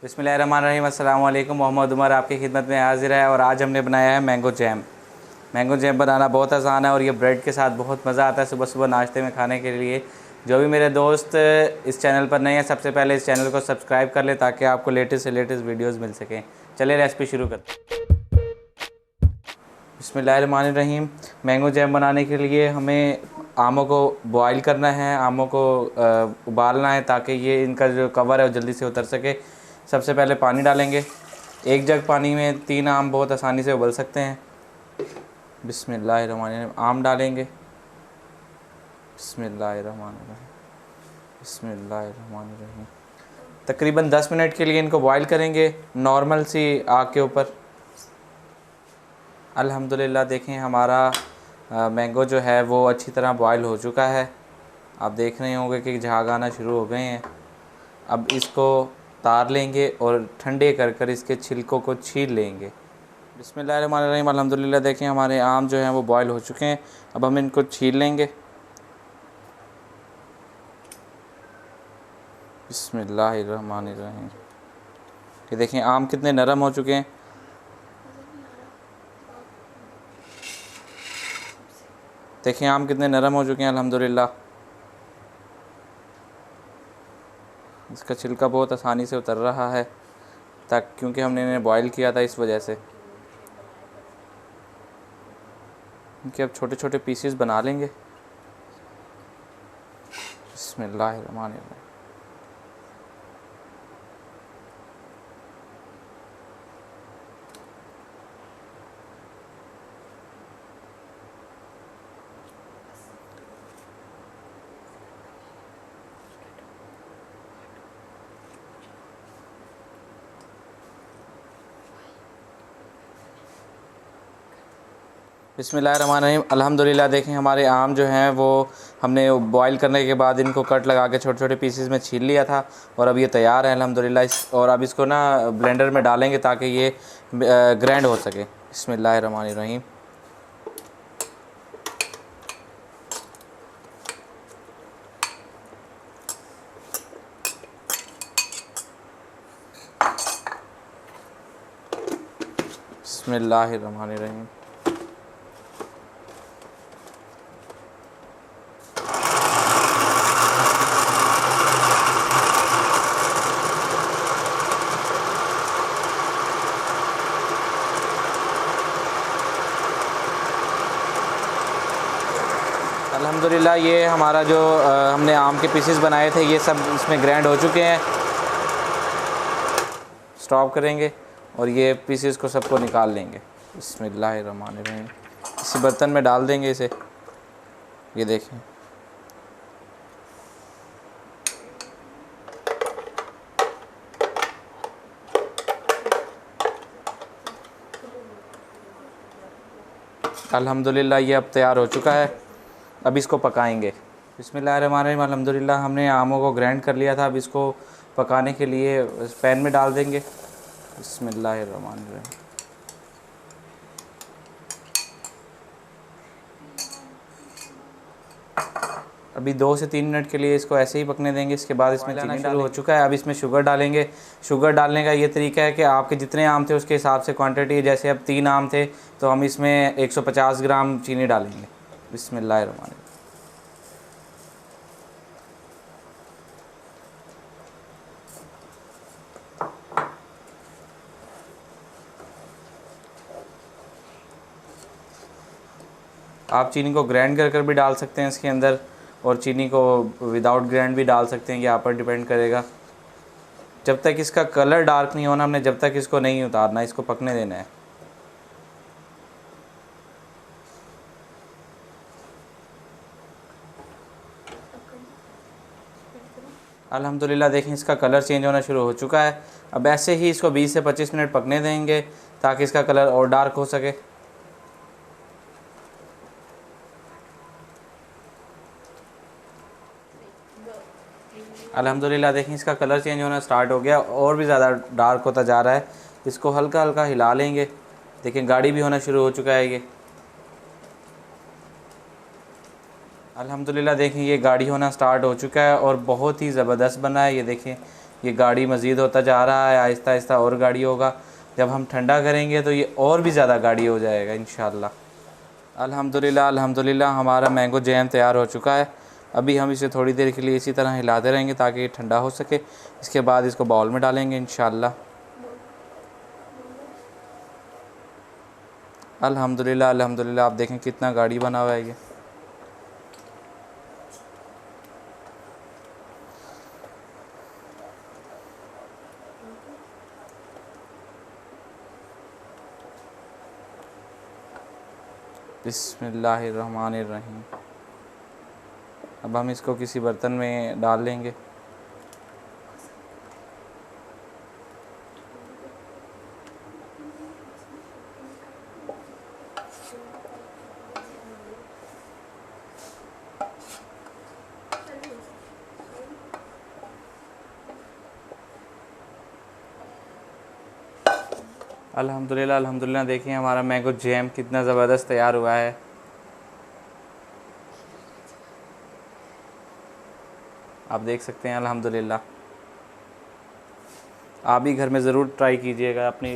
बिस्मिल्लाहिर्रहमानिर्रहीम। अस्सलाम वालेकुम। मोहम्मद उमर आपकी खिदमत में हाज़िर है और आज हमने बनाया है मैंगो जैम। मैंगो जैम बनाना बहुत आसान है और ये ब्रेड के साथ बहुत मज़ा आता है सुबह सुबह नाश्ते में खाने के लिए। जो भी मेरे दोस्त इस चैनल पर नए हैं, सबसे पहले इस चैनल को सब्सक्राइब कर ले ताकि आपको लेटेस्ट से लेटेस्ट वीडियोज़ मिल सकें। चलिए रेसिपी शुरू करते हैं। बिस्मिल्लाहिर्रहमानिर्रहीम। मैंगो जैम बनाने के लिए हमें आमों को बॉईल करना है, आमों को उबालना है ताकि ये इनका जो कवर है वो जल्दी से उतर सके। सबसे पहले पानी डालेंगे। एक जग पानी में 3 आम बहुत आसानी से उबल सकते हैं। बिस्मिल्लाहिर्रहमानिर्रहीम। आम डालेंगे। बिस्मिल्लाहिर्रहमानिर्रहीम। बिस्मिल्लाहिर्रहमानिर्रहीम। तकरीबन 10 मिनट के लिए इनको बॉईल करेंगे नॉर्मल सी आग के ऊपर। अल्हम्दुलिल्लाह देखें हमारा मैंगो जो है वो अच्छी तरह बॉईल हो चुका है। आप देख रहे होंगे कि झाग आना शुरू हो गए हैं। अब इसको तार लेंगे और ठंडे कर कर इसके छिलकों को छील लेंगे। बिस्मिल्लाहिर्रहमानिर्रहीम। अल्हम्दुलिल्लाह देखें हमारे आम जो हैं वो बॉईल हो चुके हैं। अब हम इनको छील लेंगे। बिस्मिल्लाहिर्रहमानिर्रहीम। ये देखें आम कितने नरम हो चुके हैं। देखें आम कितने नरम हो चुके हैं अल्हम्दुलिल्लाह। इसका छिलका बहुत आसानी से उतर रहा है क्योंकि हमने इन्हें बॉईल किया था, इस वजह से। इनके अब छोटे छोटे पीसेस बना लेंगे। बिस्मिल्लाहिर्रहमानिर्रहीम। बिस्मिल्लाहिर्रहमानिर्रहीम। अल्हम्दुलिल्लाह देखें हमारे आम जो हैं वो हमने बॉईल करने के बाद इनको कट लगा के छोटे छोटे पीसेस में छील लिया था और अब ये तैयार है अल्हम्दुलिल्लाह। और अब इसको ना ब्लेंडर में डालेंगे ताकि ये ग्राइंड हो सके। बिस्मिल्लाहिर्रहमानिर्रहीम। बिस्मिल्लाहिर्रहमानिर्रहीम। अल्हम्दुलिल्लाह ये हमारा जो हमने आम के पीसेस बनाए थे ये सब इसमें ग्राइंड हो चुके हैं। स्टॉप करेंगे और ये पीसेस को सबको निकाल लेंगे। बिस्मिल्लाहिर्रहमानिर्रहीम। इसी बर्तन में डाल देंगे इसे। ये देखें अल्हम्दुलिल्लाह ये अब तैयार हो चुका है। अब इसको पकाएंगे। बिस्मिल्लाहिर्रहमानिर्रहीम। अल्हम्दुलिल्लाह हमने आमों को ग्राइंड कर लिया था। अब इसको पकाने के लिए पैन में डाल देंगे। बिस्मिल्लाहिर्रहमानिर्रहीम। अभी 2 से 3 मिनट के लिए इसको ऐसे ही पकने देंगे। इसके बाद इसमें चीनी शुरू हो चुका है। अब इसमें शुगर डालेंगे। शुगर डालने का ये तरीका है कि आपके जितने आम थे उसके हिसाब से क्वांटिटी, जैसे अब 3 आम थे तो हम इसमें 150 ग्राम चीनी डालेंगे। बिस्मिल्लाहिर्रहमानिर्रहीम। आप चीनी को ग्राइंड कर कर भी डाल सकते हैं इसके अंदर और चीनी को विदाउट ग्राइंड भी डाल सकते हैं, ये आप पर डिपेंड करेगा। जब तक इसका कलर डार्क नहीं होना हमने जब तक इसको नहीं उतारना, इसको पकने देना है। अल्हम्दुलिल्लाह देखें इसका कलर चेंज होना शुरू हो चुका है। अब ऐसे ही इसको 20 से 25 मिनट पकने देंगे ताकि इसका कलर और डार्क हो सके। अल्हम्दुलिल्लाह देखें इसका कलर चेंज होना स्टार्ट हो गया और भी ज़्यादा डार्क होता जा रहा है। इसको हल्का हल्का हिला लेंगे। देखें गाढ़ी भी होना शुरू हो चुका है ये। अल्हम्दुलिल्लाह देखें ये गाढ़ी होना स्टार्ट हो चुका है और बहुत ही ज़बरदस्त बना है। ये देखें ये गाढ़ी मज़ीद होता जा रहा है, आहिस्ता आहिस्ता और गाढ़ी होगा। जब हम ठंडा करेंगे तो ये और भी ज़्यादा गाढ़ी हो जाएगा इंशाल्लाह। अल्हम्दुलिल्लाह अल्हम्दुलिल्लाह हमारा मैंगो जैम तैयार हो चुका है। अभी हम इसे थोड़ी देर के लिए इसी तरह हिलाते रहेंगे ताकि ये ठंडा हो सके। इसके बाद इसको बाउल में डालेंगे इंशाल्लाह। अल्हम्दुलिल्लाह अल्हम्दुलिल्लाह आप देखें कितना गाढ़ी बना हुआ है ये। बिस्मिल्लाहिर्रहमानिर्रहीम। अब हम इसको किसी बर्तन में डाल लेंगे। अल्हम्दुलिल्लाह अल्हम्दुलिल्लाह देखिए हमारा मैंगो जैम कितना ज़बरदस्त तैयार हुआ है। आप देख सकते हैं अल्हम्दुलिल्लाह। आप भी घर में ज़रूर ट्राई कीजिएगा अपनी